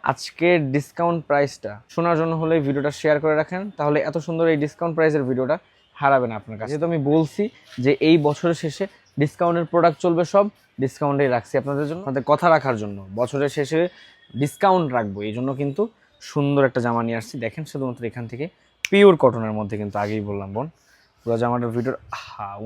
আজকের ডিসকাউন্ট প্রাইসটা শোনার জন্য হলে ভিডিওটা শেয়ার করে রাখেন, তাহলে এত সুন্দর এই ডিসকাউন্ট প্রাইসের ভিডিওটা হারাবে না আপনার কাছে। যেহেতু আমি বলছি যে এই বছরের শেষে ডিসকাউন্টের প্রোডাক্ট চলবে, সব ডিসকাউন্টেই রাখছি আপনাদের জন্য, আপনাদের কথা রাখার জন্য। বছরের শেষে ডিসকাউন্ট রাখবো এই জন্য কিন্তু সুন্দর একটা জামা নিয়ে আসছি। দেখেন শুধুমাত্র এখান থেকে পিওর কটনের মধ্যে, কিন্তু আগেই বললাম বোন পুরো জামাটার ভিডিওর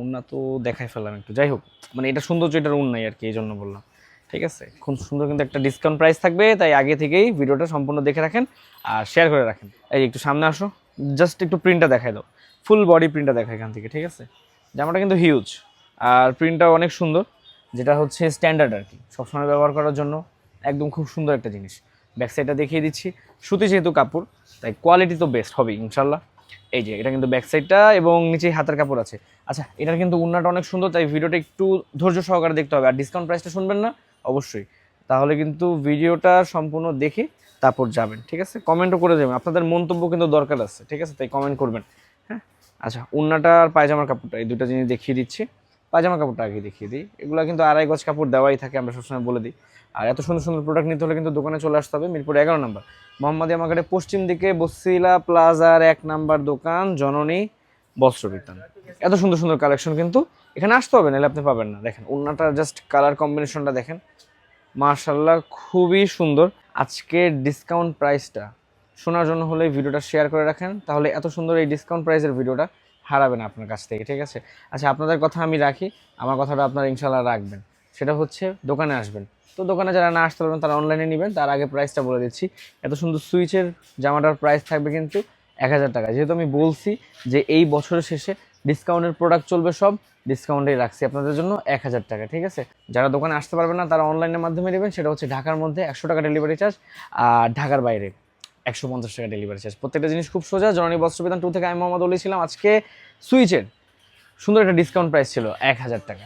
উন্না তো দেখাই ফেললাম একটু, যাই হোক মানে এটা সৌন্দর্য, এটার উন্নাই আর কি, এই জন্য বললাম। ঠিক আছে, খুব সুন্দর কিন্তু একটা ডিসকাউন্ট প্রাইস থাকবে, তাই আগে থেকেই ভিডিওটা সম্পূর্ণ দেখে রাখেন আর শেয়ার করে রাখেন। এই একটু সামনে আসো, জাস্ট একটু প্রিন্টটা দেখাই দাও, ফুল বডি প্রিন্টটা দেখায় এখান থেকে। ঠিক আছে, জামাটা কিন্তু হিউজ আর প্রিন্টটা অনেক সুন্দর, যেটা হচ্ছে স্ট্যান্ডার্ড আর কি, সবসময় ব্যবহার করার জন্য একদম খুব সুন্দর একটা জিনিস। ব্যাক সাইডটা দেখিয়ে দিচ্ছি, সুতি যেহেতু কাপড় তাই কোয়ালিটি তো বেস্ট হবে ইনশাল্লাহ। এই যে এটা কিন্তু ব্যাক সাইডটা এবং নিচে হাতের কাপড় আছে। আচ্ছা, এটার কিন্তু উন্নাটা অনেক সুন্দর, তাই ভিডিওটা একটু ধৈর্য সহকারে দেখতে হবে। আর ডিসকাউন্ট প্রাইসটা শুনবেন না অবশ্যই, তাহলে কিন্তু ভিডিওটা সম্পূর্ণ দেখে তারপর যাবেন। ঠিক আছে, কমেন্টও করে দেবেন, আপনাদের মন্তব্য কিন্তু দরকার আছে। ঠিক আছে, তাই কমেন্ট করবেন। হ্যাঁ, আচ্ছা, উন্নাটা আর পায়জামার কাপড়টা এই দুটো জিনিস দেখিয়ে দিচ্ছি। পায়জামা কাপড়টা আগে দেখিয়ে দিই, এগুলো কিন্তু 2.5 গজ কাপড় দেওয়াই থাকে, আমরা সবসময় বলে দিই। আর এত সুন্দর সুন্দর প্রোডাক্ট নিতে হলে কিন্তু দোকানে চলে আসতে হবে, মিরপুর 11 নম্বর মোহাম্মদিয়া মার্কেটের পশ্চিম দিকে বসিলা প্লাজার 1 নাম্বার দোকান, জননী বস্ত্র বিতান। এত সুন্দর সুন্দর কালেকশন কিন্তু এখানে আসতে হবে, নাহলে আপনি পাবেন না। দেখেন উন্নাটার জাস্ট কালার কম্বিনেশনটা দেখেন, মার্শাল্লাহ খুবই সুন্দর। আজকের ডিসকাউন্ট প্রাইসটা শোনার জন্য হলে ভিডিওটা শেয়ার করে রাখেন, তাহলে এত সুন্দর এই ডিসকাউন্ট প্রাইসের ভিডিওটা হারাবে না আপনার কাছ থেকে। ঠিক আছে, আচ্ছা, আপনাদের কথা আমি রাখি, আমার কথাটা আপনারা ইনশাল্লাহ রাখবেন। সেটা হচ্ছে দোকানে আসবেন, তো দোকানে যারা না আসতে পারবেন তারা অনলাইনে নেবেন। তার আগে প্রাইসটা বলে দিচ্ছি, এত সুন্দর সুইচের জামাটার প্রাইস থাকবে কিন্তু 1000 টাকা। যেহেতু আমি বলছি যে এই বছরের শেষে ডিসকাউন্টের প্রোডাক্ট চলবে, সব ডিসকাউন্টেই রাখছি আপনাদের জন্য 1000 টাকা। ঠিক আছে, যারা দোকানে আসতে পারবেন না তারা অনলাইনের মাধ্যমে নেবেন, সেটা হচ্ছে ঢাকার মধ্যে 100 টাকা ডেলিভারি চার্জ, আর ঢাকার বাইরে 150 টাকা ডেলিভারি চার্জ। প্রত্যেকটা জিনিস খুব সোজা। জননী বস্ত্রবিতান 2 থেকে আমি মোহাম্মদ অলি ছিলাম। আজকে সুইচের সুন্দর একটা ডিসকাউন্ট প্রাইস ছিল 1000 টাকা।